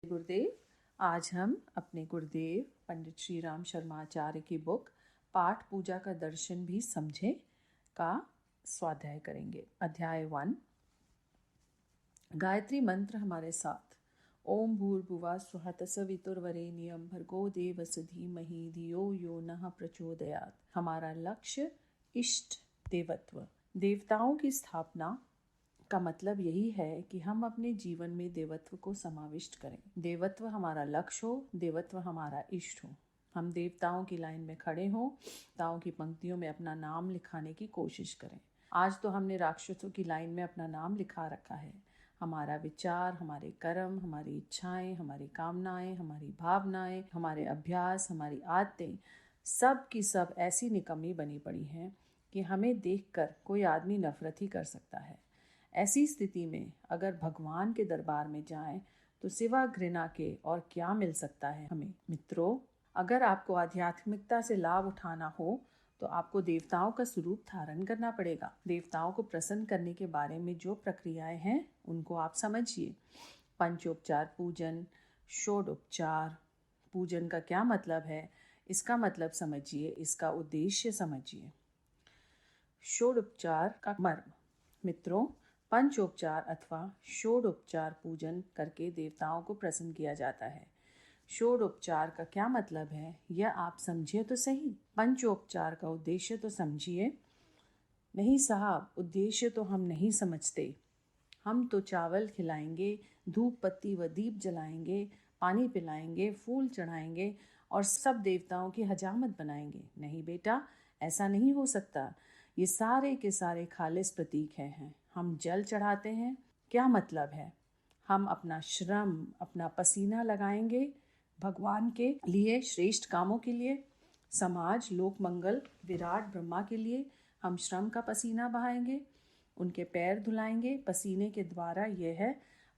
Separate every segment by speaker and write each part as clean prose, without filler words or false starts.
Speaker 1: गुरुदेव। आज हम अपने गुरुदेव पंडित श्री राम शर्मा आचार्य की बुक पाठ पूजा का दर्शन भी समझें का स्वाध्याय करेंगे। अध्याय 1। गायत्री मंत्र हमारे साथ। ओम भूर्भुवः स्वः तत्सवितुर्वरेण्यं भर्गो देवस्य धीमहि धियो यो नः प्रचोदयात्। हमारा लक्ष्य इष्ट देवत्व, देवताओं की स्थापना का मतलब यही है कि हम अपने जीवन में देवत्व को समाविष्ट करें। देवत्व हमारा लक्ष्य हो, देवत्व हमारा इष्ट हो। हम देवताओं की लाइन में खड़े हों, देवताओं की पंक्तियों में अपना नाम लिखाने की कोशिश करें। आज तो हमने राक्षसों की लाइन में अपना नाम लिखा रखा है। हमारा विचार, हमारे कर्म, हमारी इच्छाएं, हमारी कामनाएं, हमारी भावनाएं, हमारे अभ्यास, हमारी आदतें सब की सब ऐसी निकम्मी बनी पड़ी हैं कि हमें देखकर कोई आदमी नफरत ही कर सकता है। ऐसी स्थिति में अगर भगवान के दरबार में जाएं तो सिवा घृणा के और क्या मिल सकता है हमें। मित्रों, अगर आपको आध्यात्मिकता से लाभ उठाना हो तो आपको देवताओं का स्वरूप धारण करना पड़ेगा। देवताओं को प्रसन्न करने के बारे में जो प्रक्रियाएं हैं उनको आप समझिए। पंचोपचार पूजन, षोडोपचार पूजन का क्या मतलब है, इसका मतलब समझिए, इसका उद्देश्य समझिए। षोडोपचार का मर्म। मित्रों, पंचोपचार अथवा षोडोपचार पूजन करके देवताओं को प्रसन्न किया जाता है। षोडोपचार का क्या मतलब है यह आप समझिए तो सही। पंचोपचार का उद्देश्य तो समझिए। नहीं साहब, उद्देश्य तो हम नहीं समझते। हम तो चावल खिलाएंगे, धूप पत्ती व दीप जलाएंगे, पानी पिलाएंगे, फूल चढ़ाएंगे और सब देवताओं की हजामत बनाएंगे। नहीं बेटा, ऐसा नहीं हो सकता। ये सारे के सारे खालिस प्रतीक हैं। हम जल चढ़ाते हैं, क्या मतलब है? हम अपना श्रम, अपना पसीना लगाएंगे भगवान के लिए, श्रेष्ठ कामों के लिए, समाज, लोक मंगल, विराट ब्रह्मा के लिए हम श्रम का पसीना बहाएंगे, उनके पैर धुलाएंगे पसीने के द्वारा। यह है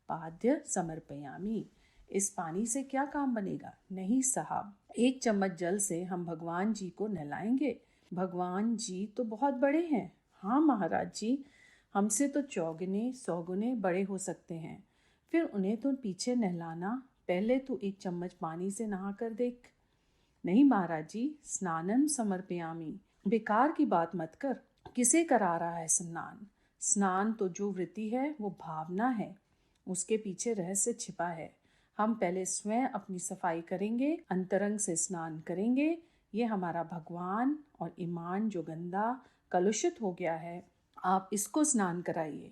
Speaker 1: पाद्य समर्पयामी। इस पानी से क्या काम बनेगा? नहीं साहब, एक चम्मच जल से हम भगवान जी को नहलाएंगे। भगवान जी तो बहुत बड़े हैं। हाँ महाराज जी, हमसे तो चौगुने सौगुने बड़े हो सकते हैं। फिर उन्हें तो पीछे नहलाना, पहले तो एक चम्मच पानी से नहा कर देख। नहीं महाराज जी, स्नानम समर्पयामी। बेकार की बात मत कर। किसे करा रहा है स्नान? स्नान तो जो वृत्ति है वो भावना है, उसके पीछे रहस्य छिपा है। हम पहले स्वयं अपनी सफाई करेंगे, अंतरंग से स्नान करेंगे। ये हमारा भगवान और ईमान जो गंदा कलुषित हो गया है, आप इसको स्नान कराइए।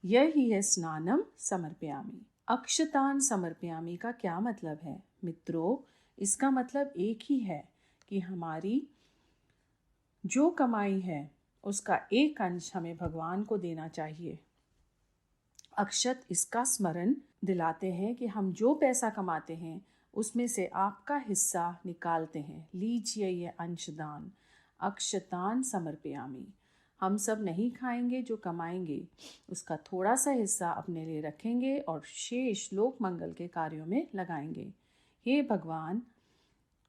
Speaker 1: यही है स्नानम समर्पयामी। अक्षतान समर्पयामी का क्या मतलब है? मित्रों, इसका मतलब एक ही है कि हमारी जो कमाई है उसका एक अंश हमें भगवान को देना चाहिए। अक्षत इसका स्मरण दिलाते हैं कि हम जो पैसा कमाते हैं उसमें से आपका हिस्सा निकालते हैं। लीजिए ये अंशदान। अक्षतान समर्पयामी। हम सब नहीं खाएंगे जो कमाएंगे, उसका थोड़ा सा हिस्सा अपने लिए रखेंगे और शेष लोक मंगल के कार्यों में लगाएंगे। हे भगवान,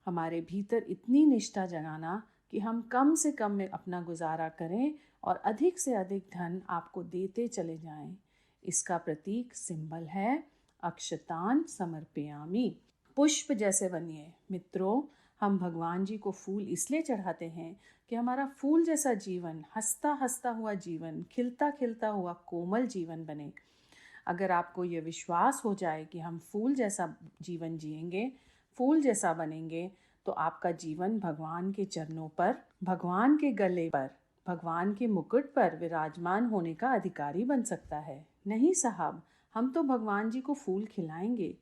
Speaker 1: हमारे भीतर इतनी निष्ठा जगाना कि हम कम से कम में अपना गुजारा करें और अधिक से अधिक धन आपको देते चले जाएं। इसका प्रतीक सिंबल है अक्षतान समर्पयामी। पुष्प जैसे बनिए। मित्रों, हम भगवान जी को फूल इसलिए चढ़ाते हैं कि हमारा फूल जैसा जीवन, हंसता हंसता हुआ जीवन, खिलता खिलता हुआ कोमल जीवन बने। अगर आपको ये विश्वास हो जाए कि हम फूल जैसा जीवन जिएंगे, फूल जैसा बनेंगे, तो आपका जीवन भगवान के चरणों पर, भगवान के गले पर, भगवान के मुकुट पर विराजमान होने का अधिकारी बन सकता है। नहीं साहब, हम तो भगवान जी को फूल खिलाएंगे।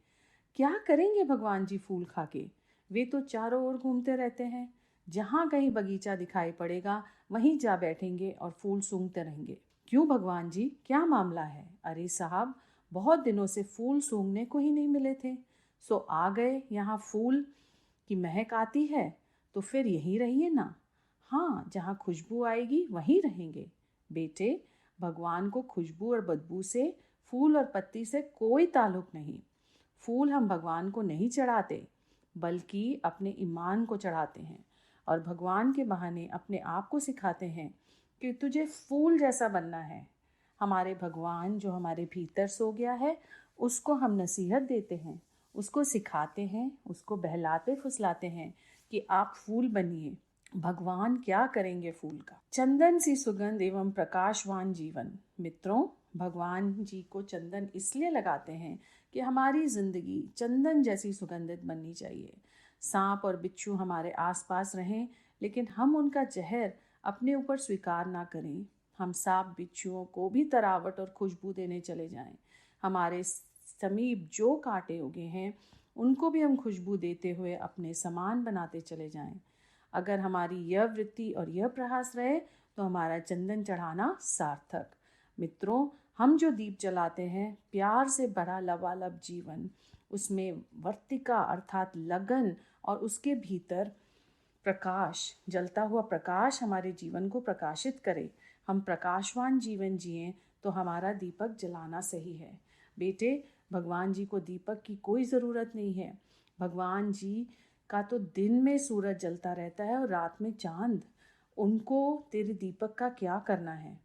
Speaker 1: क्या करेंगे भगवान जी फूल खा के? वे तो चारों ओर घूमते रहते हैं। जहाँ कहीं बगीचा दिखाई पड़ेगा वहीं जा बैठेंगे और फूल सूंघते रहेंगे। क्यों भगवान जी, क्या मामला है? अरे साहब, बहुत दिनों से फूल सूंघने को ही नहीं मिले थे, सो आ गए। यहाँ फूल की महक आती है तो फिर यहीं रहिए ना। हाँ, जहाँ खुशबू आएगी वहीं रहेंगे। बेटे, भगवान को खुशबू और बदबू से, फूल और पत्ती से कोई ताल्लुक नहीं। फूल हम भगवान को नहीं चढ़ाते, बल्कि अपने ईमान को चढ़ाते हैं और भगवान के बहाने अपने आप को सिखाते हैं कि तुझे फूल जैसा बनना है। हमारे भगवान जो हमारे भीतर सो गया है, उसको हम नसीहत देते हैं, उसको सिखाते हैं, उसको बहलाते फुसलाते हैं कि आप फूल बनिए। भगवान क्या करेंगे फूल का? चंदन सी सुगंध एवं प्रकाशवान जीवन। मित्रों, भगवान जी को चंदन इसलिए लगाते हैं कि हमारी जिंदगी चंदन जैसी सुगंधित बननी चाहिए। सांप और बिच्छू हमारे आसपास रहें, लेकिन हम उनका जहर अपने ऊपर स्वीकार ना करें। हम सांप बिच्छुओं को भी तरावट और खुशबू देने चले जाएं। हमारे समीप जो कांटे उगे हैं उनको भी हम खुशबू देते हुए अपने समान बनाते चले जाएं। अगर हमारी यह वृत्ति और यह प्रयास रहे तो हमारा चंदन चढ़ाना सार्थक। मित्रों, हम जो दीप जलाते हैं, प्यार से भरा लबालब जीवन, उसमें वर्तिका अर्थात लगन और उसके भीतर प्रकाश, जलता हुआ प्रकाश हमारे जीवन को प्रकाशित करे। हम प्रकाशवान जीवन जिएं तो हमारा दीपक जलाना सही है। बेटे, भगवान जी को दीपक की कोई ज़रूरत नहीं है। भगवान जी का तो दिन में सूरज जलता रहता है और रात में चांद। उनको तेरे दीपक का क्या करना है?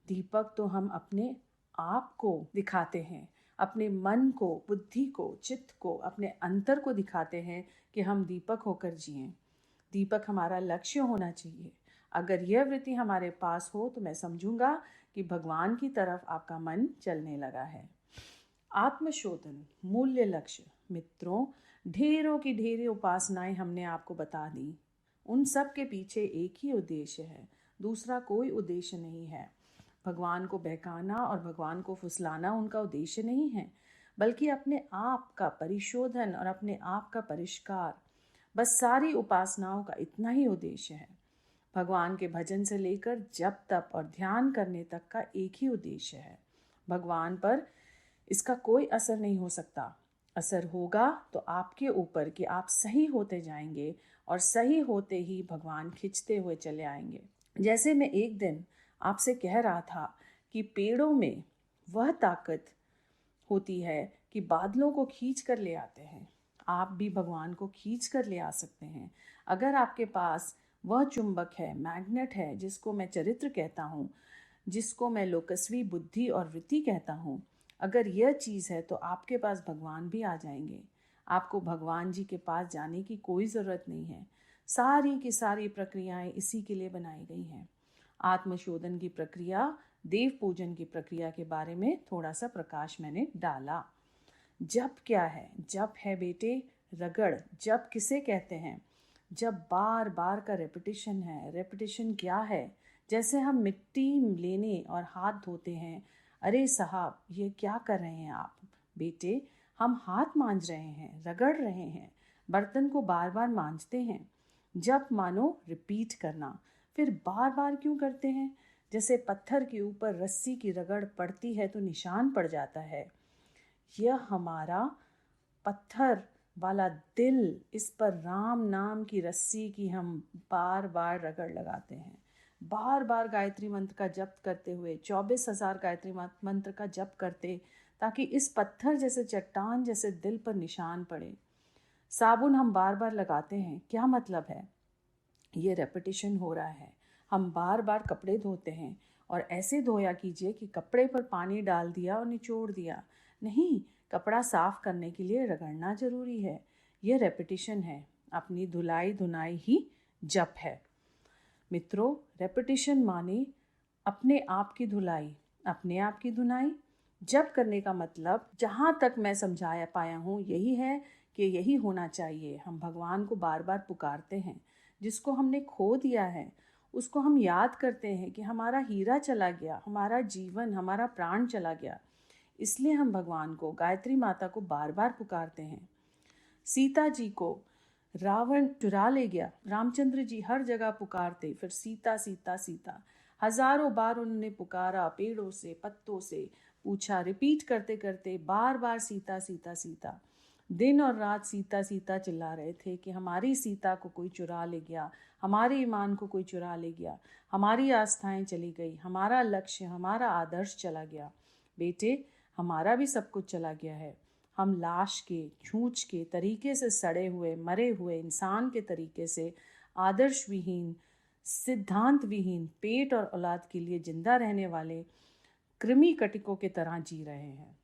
Speaker 1: दीपक तो हम अपने आप को दिखाते हैं, अपने मन को, बुद्धि को, चित्त को, अपने अंतर को दिखाते हैं कि हम दीपक होकर जिएं। दीपक हमारा लक्ष्य होना चाहिए। अगर यह वृत्ति हमारे पास हो तो मैं समझूंगा कि भगवान की तरफ आपका मन चलने लगा है। आत्मशोधन, मूल्य लक्ष्य। मित्रों, ढेरों की ढेरी उपासनाएं हमने आपको बता दी। उन सब के पीछे एक ही उद्देश्य है, दूसरा कोई उद्देश्य नहीं है। भगवान को बहकाना और भगवान को फुसलाना उनका उद्देश्य नहीं है, बल्कि अपने आप का परिशोधन और अपने आप का परिष्कार। बस सारी उपासनाओं का इतना ही उद्देश्य है। भगवान के भजन से लेकर जप तप और ध्यान करने तक का एक ही उद्देश्य है। भगवान पर इसका कोई असर नहीं हो सकता। असर होगा तो आपके ऊपर कि आप सही होते जाएंगे और सही होते ही भगवान खिंचते हुए चले आएंगे। जैसे मैं एक दिन आपसे कह रहा था कि पेड़ों में वह ताकत होती है कि बादलों को खींच कर ले आते हैं। आप भी भगवान को खींच कर ले आ सकते हैं। अगर आपके पास वह चुंबक है, मैग्नेट है, जिसको मैं चरित्र कहता हूँ, जिसको मैं लोकस्वी बुद्धि और वृत्ति कहता हूँ, अगर यह चीज़ है तो आपके पास भगवान भी आ जाएंगे। आपको भगवान जी के पास जाने की कोई ज़रूरत नहीं है। सारी की सारी प्रक्रियाएं इसी के लिए बनाई गई हैं। आत्मशोधन की प्रक्रिया, देव पूजन की प्रक्रिया के बारे में थोड़ा सा प्रकाश मैंने डाला। जप क्या है? जप है बेटे रगड़। जप किसे कहते हैं? जब बार बार का रेपिटेशन है। रेपिटेशन क्या है? जैसे हम मिट्टी लेने और हाथ धोते हैं। अरे साहब, ये क्या कर रहे हैं आप? बेटे, हम हाथ मांज रहे हैं, रगड़ रहे हैं, बर्तन को बार बार मांजते हैं। जप मानो रिपीट करना। फिर बार बार क्यों करते हैं? जैसे पत्थर के ऊपर रस्सी की रगड़ पड़ती है तो निशान पड़ जाता है। यह हमारा पत्थर वाला दिल, इस पर राम नाम की रस्सी की हम बार बार रगड़ लगाते हैं। बार बार गायत्री मंत्र का जप करते हुए 24,000 गायत्री मंत्र का जप करते, ताकि इस पत्थर जैसे चट्टान जैसे दिल पर निशान पड़े। साबुन हम बार बार लगाते हैं, क्या मतलब है? ये रेपिटेशन हो रहा है। हम बार बार कपड़े धोते हैं और ऐसे धोया कीजिए कि कपड़े पर पानी डाल दिया और निचोड़ दिया। नहीं, कपड़ा साफ करने के लिए रगड़ना जरूरी है। यह रेपिटेशन है। अपनी धुलाई धुनाई ही जप है। मित्रों, रेपिटेशन माने अपने आप की धुलाई, अपने आप की धुनाई। जप करने का मतलब, जहाँ तक मैं समझाया पाया हूँ, यही है कि यही होना चाहिए। हम भगवान को बार बार पुकारते हैं। जिसको हमने खो दिया है उसको हम याद करते हैं कि हमारा हीरा चला गया, हमारा जीवन, हमारा प्राण चला गया। इसलिए हम भगवान को, गायत्री माता को बार बार पुकारते हैं। सीता जी को रावण चुरा ले गया। रामचंद्र जी हर जगह पुकारते, फिर सीता सीता सीता। हजारों बार उन्होंने पुकारा, पेड़ों से, पत्तों से पूछा, रिपीट करते करते बार बार सीता सीता सीता। दिन और रात सीता सीता चिल्ला रहे थे कि हमारी सीता को कोई चुरा ले गया, हमारे ईमान को कोई चुरा ले गया, हमारी आस्थाएं चली गई, हमारा लक्ष्य, हमारा आदर्श चला गया। बेटे, हमारा भी सब कुछ चला गया है। हम लाश के, छूछ के तरीके से सड़े हुए, मरे हुए इंसान के तरीके से आदर्श विहीन, सिद्धांत विहीन, पेट और औलाद के लिए जिंदा रहने वाले कृमि कटिकों के तरह जी रहे हैं।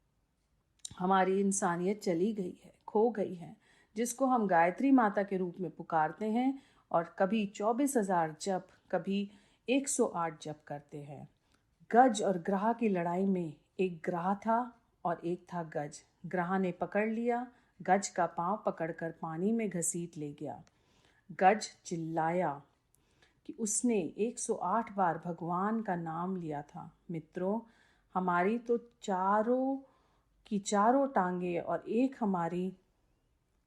Speaker 1: हमारी इंसानियत चली गई है, खो गई है, जिसको हम गायत्री माता के रूप में पुकारते हैं और कभी 24,000 जप, कभी 108 जप करते हैं। गज और ग्राह की लड़ाई में एक ग्राह था और एक था गज। ग्राह ने पकड़ लिया, गज का पांव पकड़कर पानी में घसीट ले गया। गज चिल्लाया कि उसने 108 बार भगवान का नाम लिया था। मित्रों, हमारी तो चारों की चारों टांगे और एक हमारी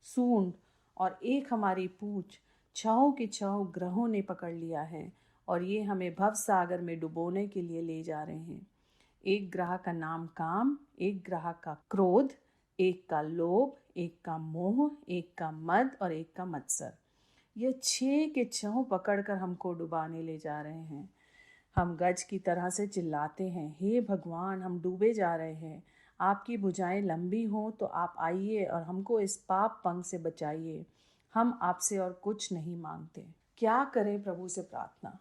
Speaker 1: सूंड और एक हमारी पूंछ, छहों की छहों ग्रहों ने पकड़ लिया है और ये हमें भव सागर में डुबोने के लिए ले जा रहे हैं। एक ग्रह का नाम काम, एक ग्रह का क्रोध, एक का लोभ, एक का मोह, एक का मद और एक का मत्सर। ये 6 के 6 पकड़कर हमको डुबाने ले जा रहे हैं। हम गज की तरह से चिल्लाते हैं, हे भगवान, हम डूबे जा रहे हैं। आपकी भुजाएं लंबी हों तो आप आइए और हमको इस पाप पंख से बचाइए। हम आपसे और कुछ नहीं मांगते। क्या करें प्रभु से प्रार्थना।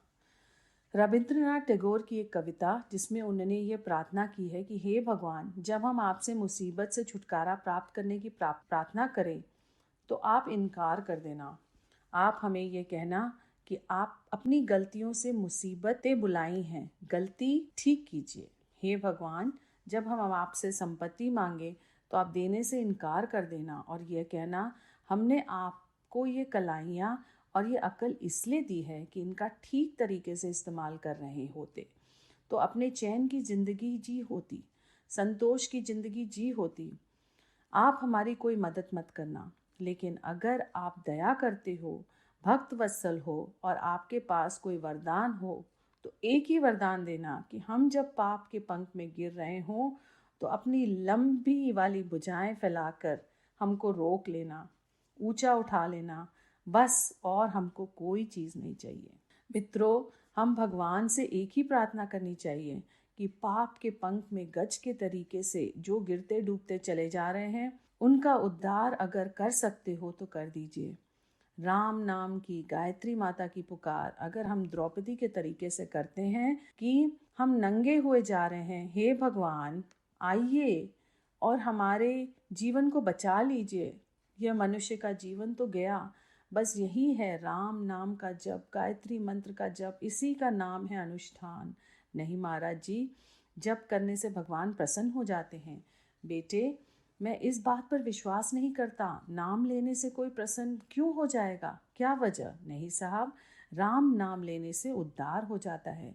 Speaker 1: रविंद्रनाथ टैगोर की एक कविता जिसमें उन्होंने ये प्रार्थना की है कि हे भगवान, जब हम आपसे मुसीबत से छुटकारा प्राप्त करने की प्रार्थना करें तो आप इनकार कर देना। आप हमें ये कहना कि आप अपनी गलतियों से मुसीबतें बुलाई हैं, गलती ठीक कीजिए। हे भगवान, जब हम आपसे संपत्ति मांगे तो आप देने से इनकार कर देना और यह कहना, हमने आपको ये कलाइयाँ और ये अकल इसलिए दी है कि इनका ठीक तरीके से इस्तेमाल कर रहे होते तो अपने चैन की ज़िंदगी जी होती, संतोष की ज़िंदगी जी होती। आप हमारी कोई मदद मत करना, लेकिन अगर आप दया करते हो, भक्त वत्सल हो और आपके पास कोई वरदान हो तो एक ही वरदान देना कि हम जब पाप के पंख में गिर रहे हों तो अपनी लंबी वाली भुजाएं फैलाकर हमको रोक लेना, ऊंचा उठा लेना, बस। और हमको कोई चीज़ नहीं चाहिए। मित्रों, हम भगवान से एक ही प्रार्थना करनी चाहिए कि पाप के पंख में गज के तरीके से जो गिरते डूबते चले जा रहे हैं, उनका उद्धार अगर कर सकते हो तो कर दीजिए। राम नाम की, गायत्री माता की पुकार अगर हम द्रौपदी के तरीके से करते हैं कि हम नंगे हुए जा रहे हैं, हे भगवान आइए और हमारे जीवन को बचा लीजिए, यह मनुष्य का जीवन तो गया। बस यही है राम नाम का जप, गायत्री मंत्र का जप, इसी का नाम है अनुष्ठान। नहीं महाराज जी, जप करने से भगवान प्रसन्न हो जाते हैं। बेटे, मैं इस बात पर विश्वास नहीं करता, नाम लेने से कोई प्रसन्न क्यों हो जाएगा, क्या वजह? नहीं साहब, राम नाम लेने से उद्धार हो जाता है।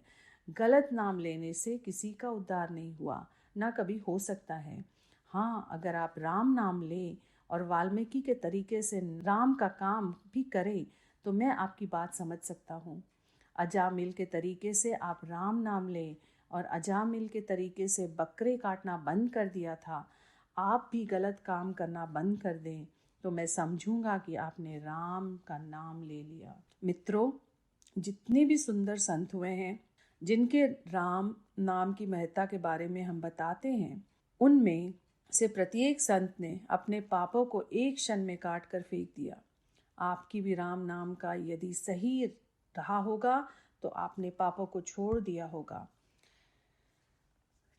Speaker 1: गलत नाम लेने से किसी का उद्धार नहीं हुआ, ना कभी हो सकता है। हाँ, अगर आप राम नाम लें और वाल्मीकि के तरीके से राम का काम भी करें तो मैं आपकी बात समझ सकता हूँ। अजामिल के तरीके से आप राम नाम लें और अजामिल के तरीके से बकरे काटना बंद कर दिया था, आप भी गलत काम करना बंद कर दें तो मैं समझूंगा कि आपने राम का नाम ले लिया। मित्रों, जितने भी सुंदर संत हुए हैं जिनके राम नाम की महत्ता के बारे में हम बताते हैं, उनमें से प्रत्येक संत ने अपने पापों को एक क्षण में काट कर फेंक दिया। आपकी भी राम नाम का यदि सही रहा होगा तो आपने पापों को छोड़ दिया होगा।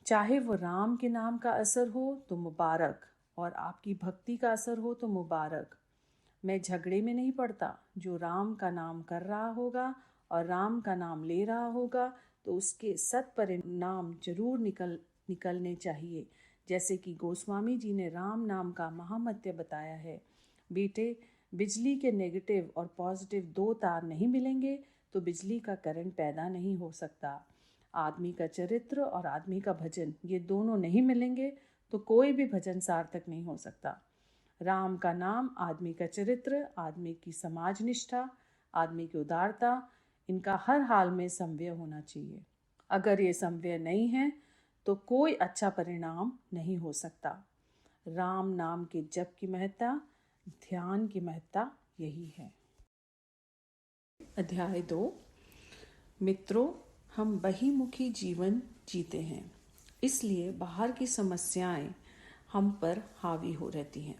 Speaker 1: चाहे वो राम के नाम का असर हो तो मुबारक, और आपकी भक्ति का असर हो तो मुबारक। मैं झगड़े में नहीं पड़ता। जो राम का नाम कर रहा होगा और राम का नाम ले रहा होगा तो उसके सत्परिणाम जरूर निकलने चाहिए, जैसे कि गोस्वामी जी ने राम नाम का महामत्य बताया है। बेटे, बिजली के नेगेटिव और पॉजिटिव 2 तार नहीं मिलेंगे तो बिजली का करंट पैदा नहीं हो सकता। आदमी का चरित्र और आदमी का भजन, ये दोनों नहीं मिलेंगे तो कोई भी भजन सार्थक नहीं हो सकता। राम का नाम, आदमी का चरित्र, आदमी की समाज निष्ठा, आदमी की उदारता, इनका हर हाल में समन्वय होना चाहिए। अगर ये समन्वय नहीं है तो कोई अच्छा परिणाम नहीं हो सकता। राम नाम के जप की महत्ता, ध्यान की महत्ता यही है। अध्याय 2। मित्रों, हम बहिमुखी जीवन जीते हैं, इसलिए बाहर की समस्याएं हम पर हावी हो रहती हैं।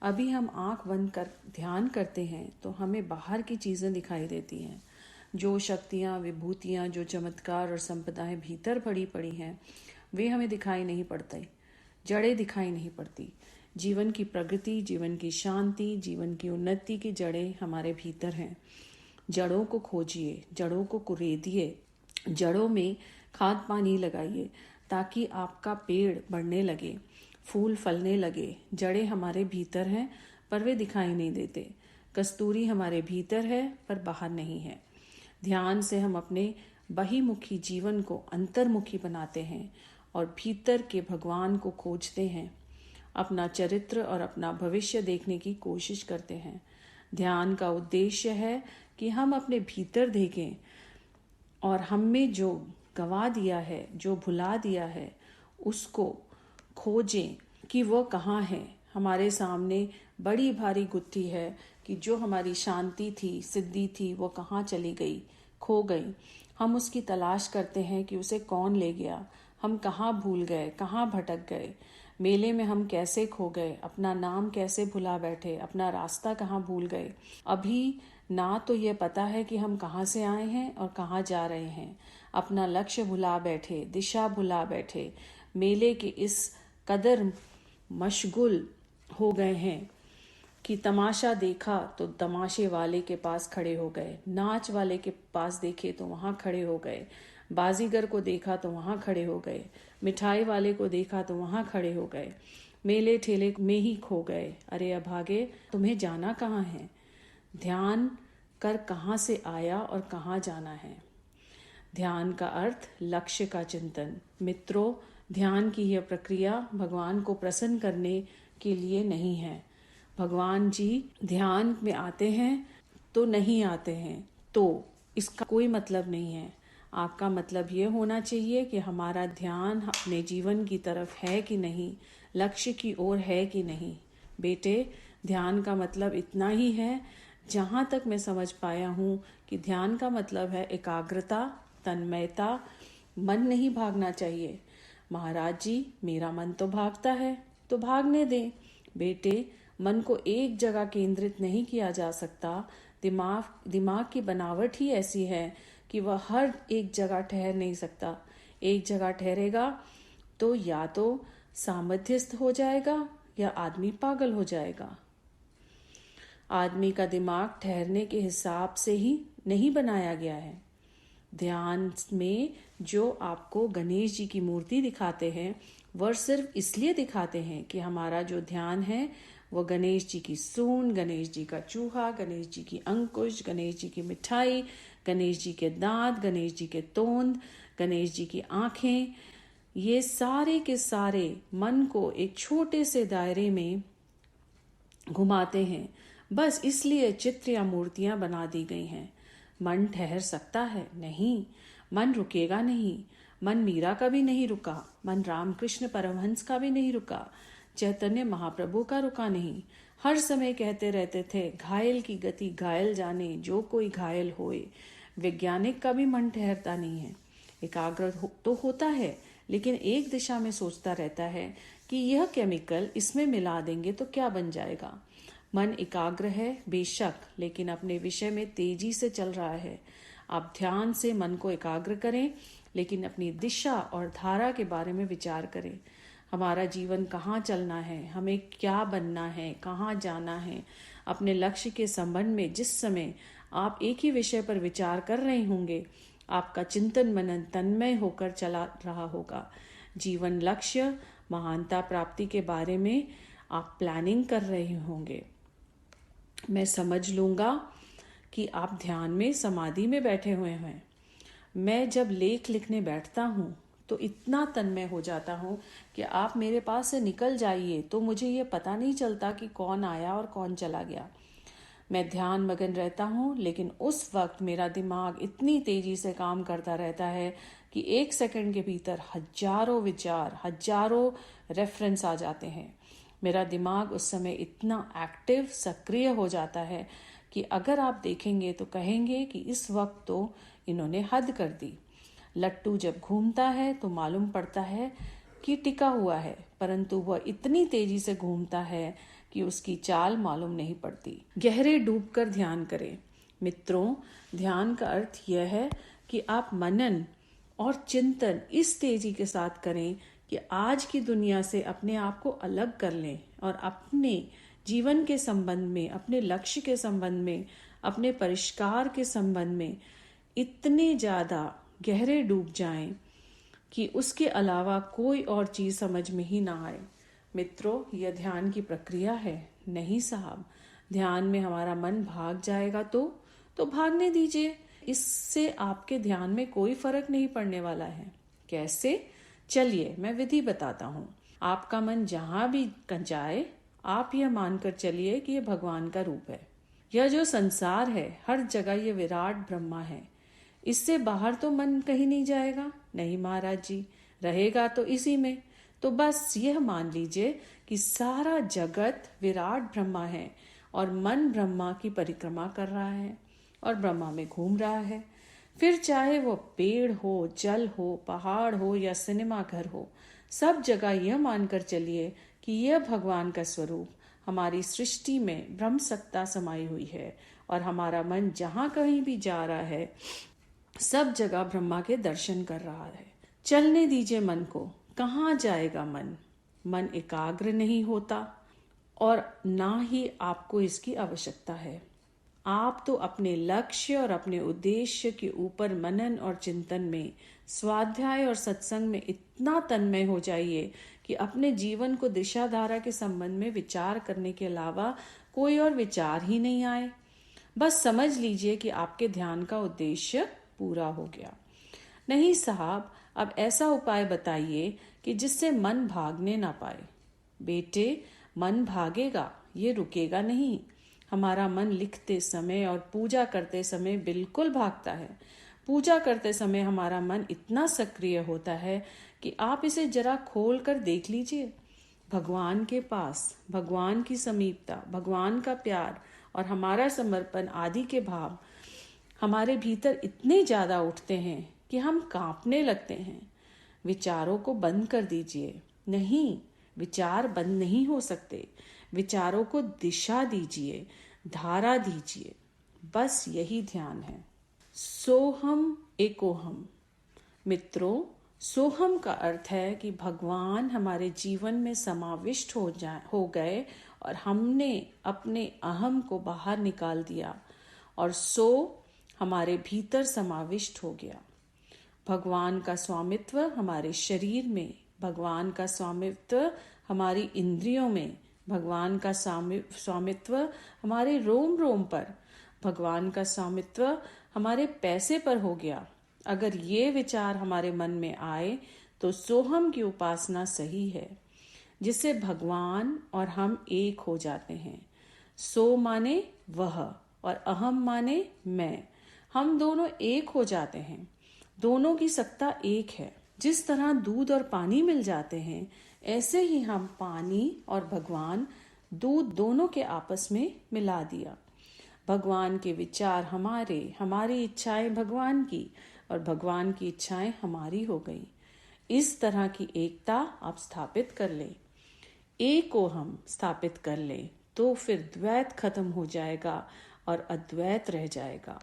Speaker 1: अभी हम आंख बंद कर ध्यान करते हैं तो हमें बाहर की चीज़ें दिखाई देती हैं। जो शक्तियाँ, विभूतियाँ, जो चमत्कार और संपदाएं भीतर पड़ी हैं वे हमें दिखाई नहीं पड़ती, जड़ें दिखाई नहीं पड़ती। जीवन की प्रगति, जीवन की शांति, जीवन की उन्नति की जड़ें हमारे भीतर हैं। जड़ों को खोजिए, जड़ों को कुरेदिए, जड़ों में खाद पानी लगाइए ताकि आपका पेड़ बढ़ने लगे, फूल फलने लगे। जड़ें हमारे भीतर हैं पर वे दिखाई नहीं देते। कस्तूरी हमारे भीतर है पर बाहर नहीं है। ध्यान से हम अपने बहिमुखी जीवन को अंतर्मुखी बनाते हैं और भीतर के भगवान को खोजते हैं। अपना चरित्र और अपना भविष्य देखने की कोशिश करते हैं। ध्यान का उद्देश्य है कि हम अपने भीतर देखें और हम में जो गंवा दिया है, जो भुला दिया है, उसको खोजें कि वो कहाँ है। हमारे सामने बड़ी भारी गुत्थी है कि जो हमारी शांति थी, सिद्धि थी, वो कहाँ चली गई, खो गई। हम उसकी तलाश करते हैं कि उसे कौन ले गया, हम कहाँ भूल गए, कहाँ भटक गए, मेले में हम कैसे खो गए, अपना नाम कैसे भुला बैठे, अपना रास्ता कहाँ भूल गए। अभी ना तो ये पता है कि हम कहाँ से आए हैं और कहाँ जा रहे हैं। अपना लक्ष्य भुला बैठे, दिशा भुला बैठे, मेले के इस कदर मशगुल हो गए हैं कि तमाशा देखा तो तमाशे वाले के पास खड़े हो गए, नाच वाले के पास देखे तो वहां खड़े हो गए, बाजीगर को देखा तो वहां खड़े हो गए, मिठाई वाले को देखा तो वहां खड़े हो गए, मेले ठेले में ही खो गए। अरे अभागे, तुम्हें जाना कहाँ है? ध्यान कर कहाँ से आया और कहाँ जाना है। ध्यान का अर्थ लक्ष्य का चिंतन। मित्रों, ध्यान की यह प्रक्रिया भगवान को प्रसन्न करने के लिए नहीं है। भगवान जी ध्यान में आते हैं तो नहीं आते हैं, तो इसका कोई मतलब नहीं है। आपका मतलब ये होना चाहिए कि हमारा ध्यान अपने जीवन की तरफ है कि नहीं, लक्ष्य की ओर है कि नहीं। बेटे, ध्यान का मतलब इतना ही है। जहाँ तक मैं समझ पाया हूँ कि ध्यान का मतलब है एकाग्रता, तन्मयता। मन नहीं भागना चाहिए। महाराज जी, मेरा मन तो भागता है, तो भागने दें। बेटे, मन को एक जगह केंद्रित नहीं किया जा सकता। दिमाग की बनावट ही ऐसी है कि वह हर एक जगह ठहर नहीं सकता। एक जगह ठहरेगा तो या तो सामध्यस्थ हो जाएगा या आदमी पागल हो जाएगा। आदमी का दिमाग ठहरने के हिसाब से ही नहीं बनाया गया है। ध्यान में जो आपको गणेश जी की मूर्ति दिखाते हैं, वह सिर्फ इसलिए दिखाते हैं कि हमारा जो ध्यान है वो गणेश जी की सूंड, गणेश जी का चूहा, गणेश जी की अंकुश, गणेश जी की मिठाई, गणेश जी के दांत, गणेश जी के तोंद, गणेश जी की आंखें, ये सारे के सारे मन को एक छोटे से दायरे में घुमाते हैं। बस इसलिए चित्र या मूर्तियां बना दी गई हैं। मन ठहर सकता है? नहीं, मन रुकेगा नहीं। मन मीरा का भी नहीं रुका, मन रामकृष्ण परमहंस का भी नहीं रुका, चैतन्य महाप्रभु का रुका नहीं। हर समय कहते रहते थे, घायल की गति घायल जाने, जो कोई घायल होए। वैज्ञानिक का भी मन ठहरता नहीं है। एकाग्र तो होता है, लेकिन एक दिशा में सोचता रहता है कि यह केमिकल इसमें मिला देंगे तो क्या बन जाएगा। मन एकाग्र है बेशक, लेकिन अपने विषय में तेजी से चल रहा है। आप ध्यान से मन को एकाग्र करें, लेकिन अपनी दिशा और धारा के बारे में विचार करें। हमारा जीवन कहाँ चलना है, हमें क्या बनना है, कहाँ जाना है। अपने लक्ष्य के संबंध में जिस समय आप एक ही विषय पर विचार कर रहे होंगे, आपका चिंतन मनन तन्मय होकर चला रहा होगा। जीवन लक्ष्य, महानता प्राप्ति के बारे में आप प्लानिंग कर रहे होंगे। मैं समझ लूंगा कि आप ध्यान में, समाधि में बैठे हुए हैं। मैं जब लेख लिखने बैठता हूँ तो इतना तन्मय हो जाता हूँ कि आप मेरे पास से निकल जाइए तो मुझे ये पता नहीं चलता कि कौन आया और कौन चला गया। मैं ध्यान मगन रहता हूँ, लेकिन उस वक्त मेरा दिमाग इतनी तेजी से काम करता रहता है कि एक सेकंड के भीतर हजारों विचार, हजारों रेफरेंस आ जाते हैं। मेरा दिमाग उस समय इतना एक्टिव, सक्रिय हो जाता है कि अगर आप देखेंगे तो कहेंगे कि इस वक्त तो इन्होंने हद कर दी। लट्टू जब घूमता है तो मालूम पड़ता है कि टिका हुआ है, परंतु वह इतनी तेजी से घूमता है कि उसकी चाल मालूम नहीं पड़ती। गहरे डूबकर ध्यान करें। मित्रों, ध्यान का अर्थ यह है कि आप मनन और चिंतन इस तेजी के साथ करें कि आज की दुनिया से अपने आप को अलग कर लें, और अपने जीवन के संबंध में, अपने लक्ष्य के संबंध में, अपने परिष्कार के संबंध में इतने ज़्यादा गहरे डूब जाएं कि उसके अलावा कोई और चीज़ समझ में ही ना आए। मित्रों, यह ध्यान की प्रक्रिया है। नहीं साहब, ध्यान में हमारा मन भाग जाएगा तो भागने दीजिए। इससे आपके ध्यान में कोई फर्क नहीं पड़ने वाला है। कैसे? चलिए मैं विधि बताता हूँ। आपका मन जहाँ भी जाए, आप यह मानकर चलिए कि यह भगवान का रूप है। यह जो संसार है, हर जगह ये विराट ब्रह्मा है। इससे बाहर तो मन कहीं नहीं जाएगा। नहीं महाराज जी, रहेगा तो इसी में। तो बस यह मान लीजिए कि सारा जगत विराट ब्रह्मा है और मन ब्रह्मा की परिक्रमा कर रहा है और ब्रह्मा में घूम रहा है। फिर चाहे वो पेड़ हो, जल हो, पहाड़ हो या सिनेमा घर हो, सब जगह यह मानकर चलिए कि यह भगवान का स्वरूप हमारी सृष्टि में ब्रह्म सत्ता समाई हुई है और हमारा मन जहाँ कहीं भी जा रहा है, सब जगह ब्रह्मा के दर्शन कर रहा है। चलने दीजिए मन को। कहाँ जाएगा मन? मन एकाग्र नहीं होता और ना ही आपको इसकी आवश्यकता है। आप तो अपने लक्ष्य और अपने उद्देश्य के ऊपर मनन और चिंतन में, स्वाध्याय और सत्संग में इतना तन्मय हो जाइए कि अपने जीवन को दिशा धारा के संबंध में विचार करने के अलावा कोई और विचार ही नहीं आए। बस समझ लीजिए कि आपके ध्यान का उद्देश्य पूरा हो गया। नहीं साहब, अब ऐसा उपाय बताइए कि जिससे मन भागने ना पाए। बेटे, मन भागेगा, ये रुकेगा नहीं। हमारा मन लिखते समय और पूजा करते समय बिल्कुल भागता है। पूजा करते समय हमारा मन इतना सक्रिय होता है कि आप इसे जरा खोल कर देख लीजिए। भगवान के पास, भगवान की समीपता, भगवान का प्यार और हमारा समर्पण आदि के भाव हमारे भीतर इतने ज़्यादा उठते हैं कि हम कांपने लगते हैं। विचारों को बंद कर दीजिए। नहीं, विचार बंद नहीं हो सकते। विचारों को दिशा दीजिए, धारा दीजिए। बस यही ध्यान है। सोहम एकोहम। मित्रों, सोहम का अर्थ है कि भगवान हमारे जीवन में समाविष्ट हो गए और हमने अपने अहम को बाहर निकाल दिया और सो हमारे भीतर समाविष्ट हो गया। भगवान का स्वामित्व हमारे शरीर में, भगवान का स्वामित्व हमारी इंद्रियों में, भगवान का स्वामित्व हमारे रोम रोम पर, भगवान का स्वामित्व हमारे पैसे पर हो गया। अगर ये विचार हमारे मन में आए तो सोहम की उपासना सही है, जिससे भगवान और हम एक हो जाते हैं। सो माने वह और अहम माने मैं। हम दोनों एक हो जाते हैं। दोनों की सत्ता एक है। जिस तरह दूध और पानी मिल जाते हैं, ऐसे ही हम पानी और भगवान, दूध दोनों के आपस में मिला दिया। भगवान के विचार हमारे, हमारी इच्छाएं भगवान की और भगवान की इच्छाएं हमारी हो गई। इस तरह की एकता आप स्थापित कर ले। एक को हम स्थापित कर ले तो फिर द्वैत खत्म हो जाएगा और अद्वैत रह जाएगा।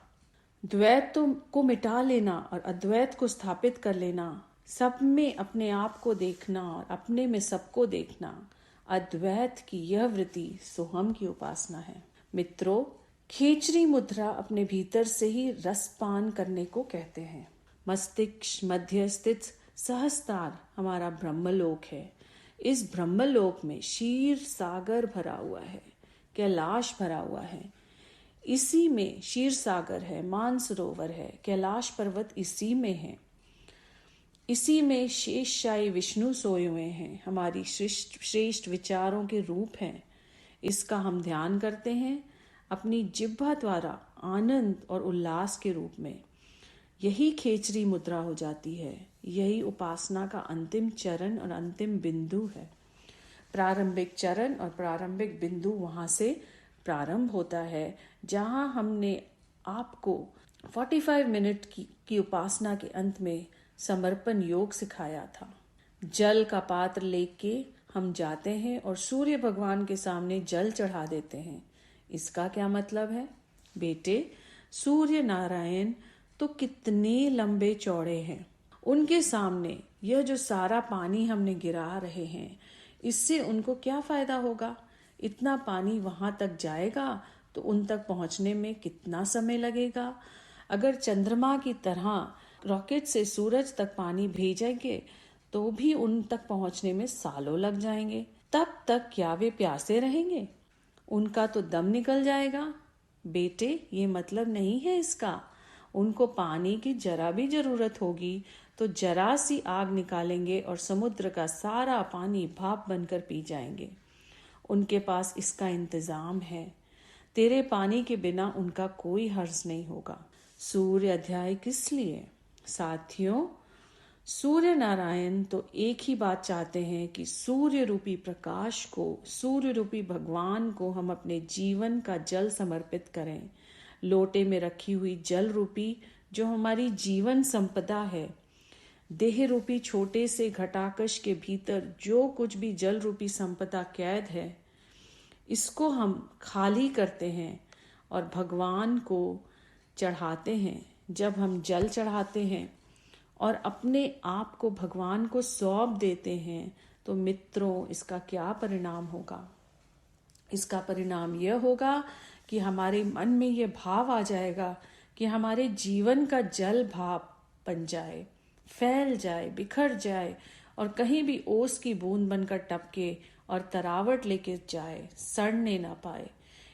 Speaker 1: द्वैत को मिटा लेना और अद्वैत को स्थापित कर लेना, सब में अपने आप को देखना और अपने में सबको देखना, अद्वैत की यह वृत्ति सोहम की उपासना है। मित्रों, खेचरी मुद्रा अपने भीतर से ही रसपान करने को कहते हैं। मस्तिष्क मध्य स्थित सहस्त्रार हमारा ब्रह्मलोक है। इस ब्रह्मलोक में क्षीर सागर भरा हुआ है, कैलाश भरा हुआ है। इसी में क्षीर सागर है, मानसरोवर है, कैलाश पर्वत इसी में है। इसी में शेषशायी विष्णु सोए हुए हैं, हमारी श्रेष्ठ विचारों के रूप हैं। इसका हम ध्यान करते हैं अपनी जिह्वा द्वारा आनंद और उल्लास के रूप में। यही खेचरी मुद्रा हो जाती है। यही उपासना का अंतिम चरण और अंतिम बिंदु है। प्रारंभिक चरण और प्रारंभिक बिंदु वहां से प्रारंभ होता है, जहां हमने आपको 45 मिनट की उपासना के अंत में समर्पण योग सिखाया था। जल का पात्र लेके हम जाते हैं और सूर्य भगवान के सामने जल चढ़ा देते हैं। इसका क्या मतलब है? बेटे, सूर्य नारायण तो कितने लंबे चौड़े हैं। उनके सामने यह जो सारा पानी हमने गिरा रहे हैं, इससे उनको क्या फायदा होगा? इतना पानी वहां तक जाएगा तो उन तक पहुंचने में कितना समय लगेगा? अगर चंद्रमा की तरह रॉकेट से सूरज तक पानी भेजेंगे तो भी उन तक पहुंचने में सालों लग जाएंगे। तब तक क्या वे प्यासे रहेंगे? उनका तो दम निकल जाएगा। बेटे, ये मतलब नहीं है इसका। उनको पानी की जरा भी जरूरत होगी तो जरा सी आग निकालेंगे और समुद्र का सारा पानी भाप बनकर पी जाएंगे। उनके पास इसका इंतजाम है। तेरे पानी के बिना उनका कोई हर्ज नहीं होगा। सूर्य अध्याय किस लिए? साथियों, सूर्य नारायण तो एक ही बात चाहते हैं कि सूर्य रूपी प्रकाश को, सूर्य रूपी भगवान को हम अपने जीवन का जल समर्पित करें। लोटे में रखी हुई जल रूपी जो हमारी जीवन संपदा है, देह रूपी छोटे से घटाकश के भीतर जो कुछ भी जल रूपी संपदा कैद है, इसको हम खाली करते हैं और भगवान को चढ़ाते हैं। जब हम जल चढ़ाते हैं और अपने आप को भगवान को सौंप देते हैं तो मित्रों, इसका क्या परिणाम होगा? इसका परिणाम यह होगा कि हमारे मन में यह भाव आ जाएगा कि हमारे जीवन का जल भाव बन जाए, फैल जाए, बिखर जाए और कहीं भी ओस की बूंद बनकर टपके और तरावट लेके जाए, सड़ने ना पाए।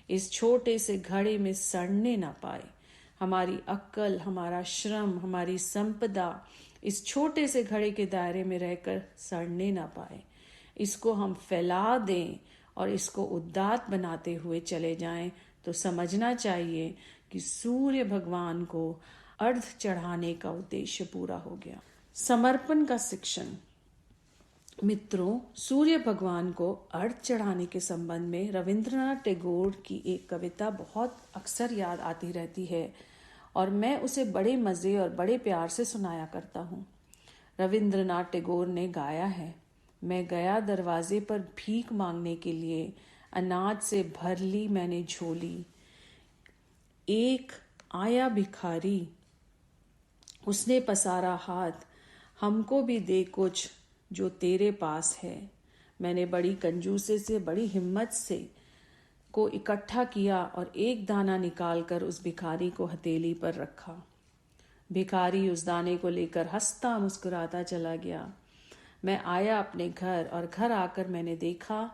Speaker 1: इस छोटे से घड़े में सड़ने ना पाए। हमारी अक्ल, हमारा श्रम, हमारी संपदा इस छोटे से घड़े के दायरे में रहकर सड़ने ना पाए। इसको हम फैला दें और इसको उदात्त बनाते हुए चले जाएं तो समझना चाहिए कि सूर्य भगवान को अर्घ चढ़ाने का उद्देश्य पूरा हो गया। समर्पण का शिक्षण। मित्रों, सूर्य भगवान को अर्घ चढ़ाने के संबंध में रविंद्रनाथ टैगोर की एक कविता बहुत अक्सर याद आती रहती है और मैं उसे बड़े मजे और बड़े प्यार से सुनाया करता हूँ। रविंद्रनाथ टैगोर ने गाया है, मैं गया दरवाजे पर भीख मांगने के लिए, अनाज से भर ली मैंने झोली। एक आया भिखारी, उसने पसारा हाथ, हमको भी दे कुछ जो तेरे पास है। मैंने बड़ी कंजूसी से, बड़ी हिम्मत से को इकट्ठा किया और एक दाना निकालकर उस भिखारी को हथेली पर रखा। भिखारी उस दाने को लेकर हंसता मुस्कुराता चला गया। मैं आया अपने घर और घर आकर मैंने देखा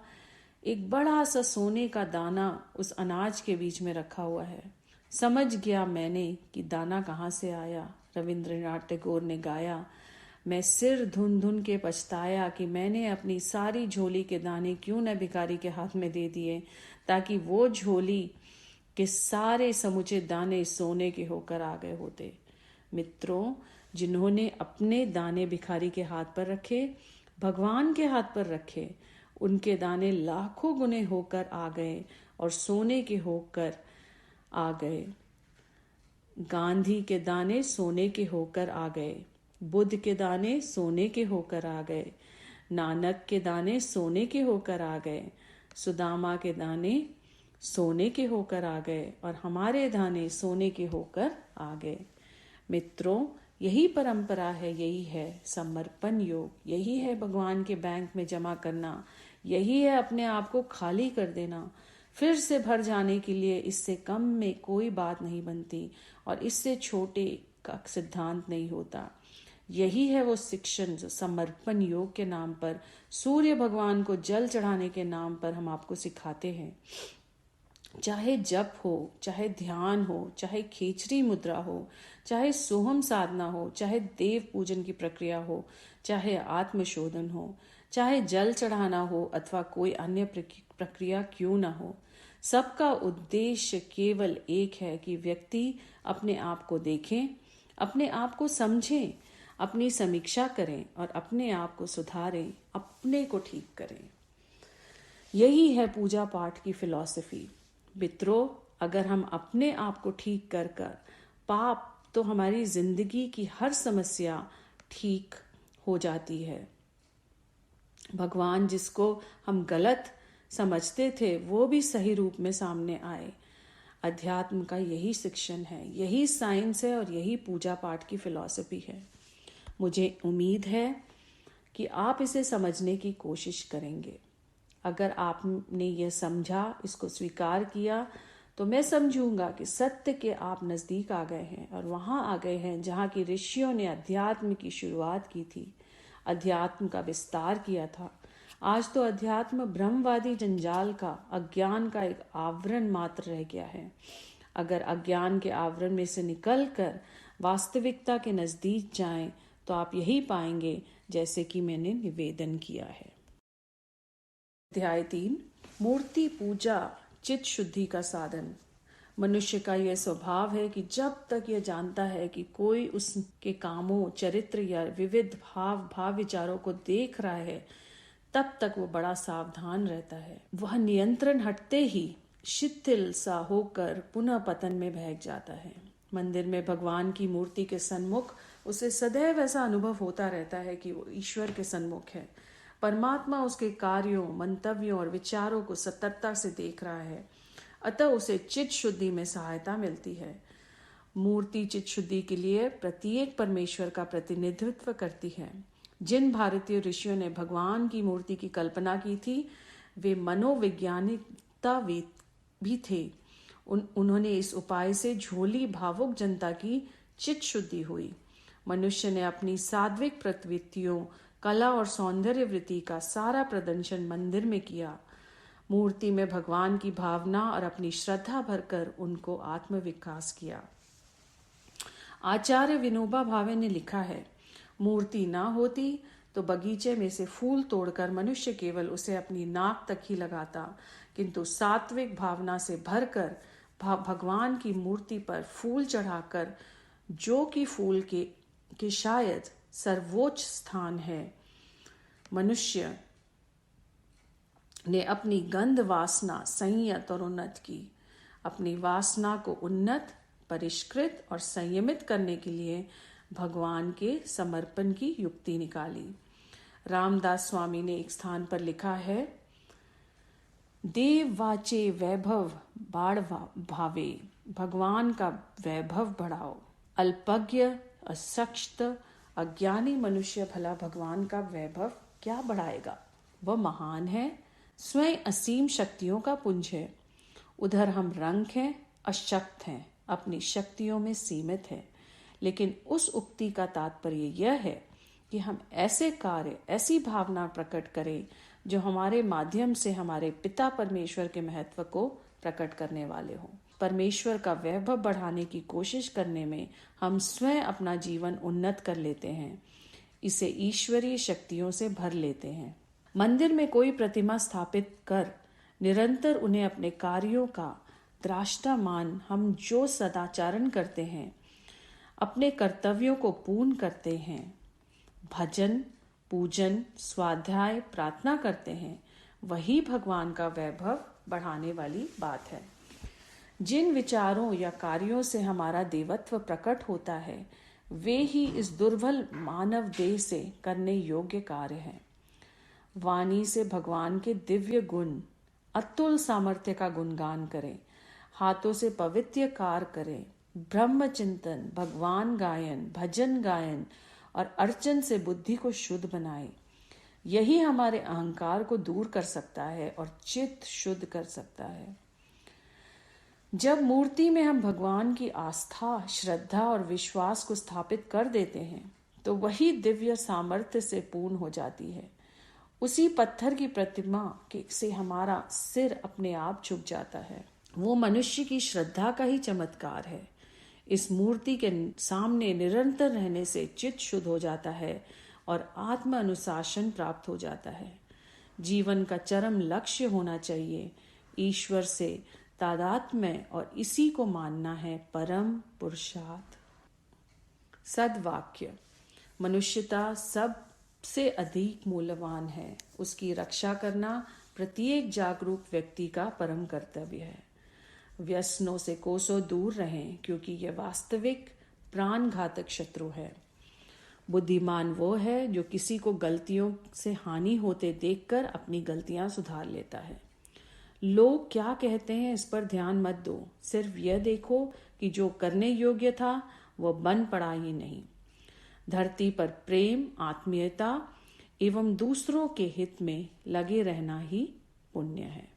Speaker 1: एक बड़ा सा सोने का दाना उस अनाज के बीच में रखा हुआ है। समझ गया मैंने कि दाना कहाँ से आया। रविंद्रनाथ टैगोर ने गाया, मैं सिर धुन धुन के पछताया कि मैंने अपनी सारी झोली के दाने क्यों न भिखारी के हाथ में दे दिए, ताकि वो झोली के सारे समूचे दाने सोने के होकर आ गए होते। मित्रों, जिन्होंने अपने दाने भिखारी के हाथ पर रखे, भगवान के हाथ पर रखे, उनके दाने लाखों गुने होकर आ गए और सोने के होकर आ गए। गांधी के दाने सोने के होकर आ गए, बुद्ध के दाने सोने के होकर आ गए, नानक के दाने सोने के होकर आ गए, सुदामा के दाने सोने के होकर आ गए और हमारे दाने सोने के होकर आ गए। मित्रों, यही परंपरा है, यही है समर्पण योग, यही है भगवान के बैंक में जमा करना, यही है अपने आप को खाली कर देना। फिर से भर जाने के लिए इससे कम में कोई बात नहीं बनती और इससे छोटे का सिद्धांत नहीं होता। यही है वो शिक्षण जो समर्पण योग के नाम पर, सूर्य भगवान को जल चढ़ाने के नाम पर हम आपको सिखाते हैं। चाहे जप हो, चाहे ध्यान हो, चाहे खेचरी मुद्रा हो, चाहे सोहम साधना हो, चाहे देव पूजन की प्रक्रिया हो, चाहे आत्मशोधन हो, चाहे जल चढ़ाना हो अथवा कोई अन्य प्रक्रिया क्यों ना हो, सबका उद्देश्य केवल एक है कि व्यक्ति अपने आप को देखें, अपने आप को समझें, अपनी समीक्षा करें और अपने आप को सुधारें, अपने को ठीक करें। यही है पूजा पाठ की फिलॉसफी। मित्रों, अगर हम अपने आप को ठीक कर कर पाप तो हमारी जिंदगी की हर समस्या ठीक हो जाती है। भगवान जिसको हम गलत समझते थे वो भी सही रूप में सामने आए। अध्यात्म का यही शिक्षण है, यही साइंस है और यही पूजा पाठ की फिलॉसफी है। मुझे उम्मीद है कि आप इसे समझने की कोशिश करेंगे। अगर आपने यह समझा, इसको स्वीकार किया, तो मैं समझूंगा कि सत्य के आप नजदीक आ गए हैं और वहां आ गए हैं जहां की ऋषियों ने अध्यात्म की शुरुआत की थी, अध्यात्म का विस्तार किया था। आज तो अध्यात्म ब्रह्मवादी जंजाल का, अज्ञान का एक आवरण मात्र रह गया है। अगर अज्ञान के आवरण में से निकलकर वास्तविकता के नजदीक जाएं, तो आप यही पाएंगे जैसे कि मैंने निवेदन किया है। अध्याय 3, मूर्ति पूजा चित्त शुद्धि का साधन। मनुष्य का यह स्वभाव है कि जब तक यह जानता है कि कोई उसके कामों, चरित्र या विविध भाव विचारों को देख रहा है, तब तक वो बड़ा सावधान रहता है। वह नियंत्रण हटते ही शिथिल सा होकर पुनः पतन में बह जाता है। मंदिर में भगवान की मूर्ति के सन्मुख उसे सदैव ऐसा अनुभव होता रहता है कि वो ईश्वर के सन्मुख है। परमात्मा उसके कार्यों, मंतव्यों और विचारों को सतर्कता से देख रहा है, अतः उसे चित्त शुद्धि में सहायता मिलती है। मूर्ति चित्त शुद्धि के लिए प्रत्येक परमेश्वर का प्रतिनिधित्व करती है। जिन भारतीय ऋषियों ने भगवान की मूर्ति की कल्पना की थी, वे मनोवैज्ञानिकताविद भी थे। उन्होंने इस उपाय से झोली भावुक जनता की चित्त शुद्धि हुई। मनुष्य ने अपनी सात्विक प्रवृत्तियों, कला और सौंदर्य वृत्ति का सारा प्रदर्शन मंदिर में किया। मूर्ति में भगवान की भावना और अपनी श्रद्धा भरकर उनको आत्मविकास किया। आचार्य विनोबा भावे ने लिखा है, मूर्ति ना होती तो बगीचे में से फूल तोड़कर मनुष्य केवल उसे अपनी नाक तक ही लगाता, किंतु सात्विक भावना से भरकर भगवान की मूर्ति पर फूल चढ़ाकर, जो कि फूल के शायद सर्वोच्च स्थान है, मनुष्य ने अपनी गंध वासना संयत और उन्नत की। अपनी वासना को उन्नत, परिष्कृत और संयमित करने के लिए भगवान के समर्पण की युक्ति निकाली। रामदास स्वामी ने एक स्थान पर लिखा है, देव वाचे वैभव बाढ़ भावे, भगवान का वैभव बढ़ाओ। अल्पज्ञ, असक्त, अज्ञानी मनुष्य भला भगवान का वैभव क्या बढ़ाएगा? वह महान है, स्वयं असीम शक्तियों का पुंज है। उधर हम रंग हैं, अशक्त हैं, अपनी शक्तियों में सीमित हैं। लेकिन उस उक्ति का तात्पर्य यह है कि हम ऐसे कार्य, ऐसी भावना प्रकट करें जो हमारे माध्यम से हमारे पिता परमेश्वर के महत्व को प्रकट करने वाले हों। परमेश्वर का वैभव बढ़ाने की कोशिश करने में हम स्वयं अपना जीवन उन्नत कर लेते हैं, इसे ईश्वरीय शक्तियों से भर लेते हैं। मंदिर में कोई प्रतिमा स्थापित कर निरंतर उन्हें अपने कार्यों का द्रष्टा मान हम जो सदाचरण करते हैं, अपने कर्तव्यों को पूर्ण करते हैं, भजन, पूजन, स्वाध्याय, प्रार्थना करते हैं, वही भगवान का वैभव बढ़ाने वाली बात है। जिन विचारों या कार्यों से हमारा देवत्व प्रकट होता है, वे ही इस दुर्बल मानव देह से करने योग्य कार्य हैं। वाणी से भगवान के दिव्य गुण, अतुल सामर्थ्य का गुणगान करें, हाथों से पवित्र कार्य करें, ब्रह्म चिंतन, भगवान गायन, भजन गायन और अर्चन से बुद्धि को शुद्ध बनाएं। यही हमारे अहंकार को दूर कर सकता है और चित्त शुद्ध कर सकता है। जब मूर्ति में हम भगवान की आस्था, श्रद्धा और विश्वास को स्थापित कर देते हैं, तो वही दिव्य सामर्थ्य से पूर्ण हो जाती है। उसी पत्थर की प्रतिमा से हमारा सिर अपने आप झुक जाता है। वो मनुष्य की श्रद्धा का ही चमत्कार है। इस मूर्ति के सामने निरंतर रहने से चित्त शुद्ध हो जाता है और आत्म अनुशासन प्राप्त हो जाता है। जीवन का चरम लक्ष्य होना चाहिए ईश्वर से तादात्म्य, और इसी को मानना है परम पुरुषार्थ। सद्वाक्य। मनुष्यता सबसे अधिक मूल्यवान है। उसकी रक्षा करना प्रत्येक जागरूक व्यक्ति का परम कर्तव्य है। व्यसनों से कोसों दूर रहें, क्योंकि यह वास्तविक प्राण घातक शत्रु है। बुद्धिमान वो है जो किसी को गलतियों से हानि होते देखकर अपनी गलतियां सुधार लेता है। लोग क्या कहते हैं इस पर ध्यान मत दो, सिर्फ यह देखो कि जो करने योग्य था वह बन पड़ा ही नहीं। धरती पर प्रेम, आत्मीयता एवं दूसरों के हित में लगे रहना ही पुण्य है।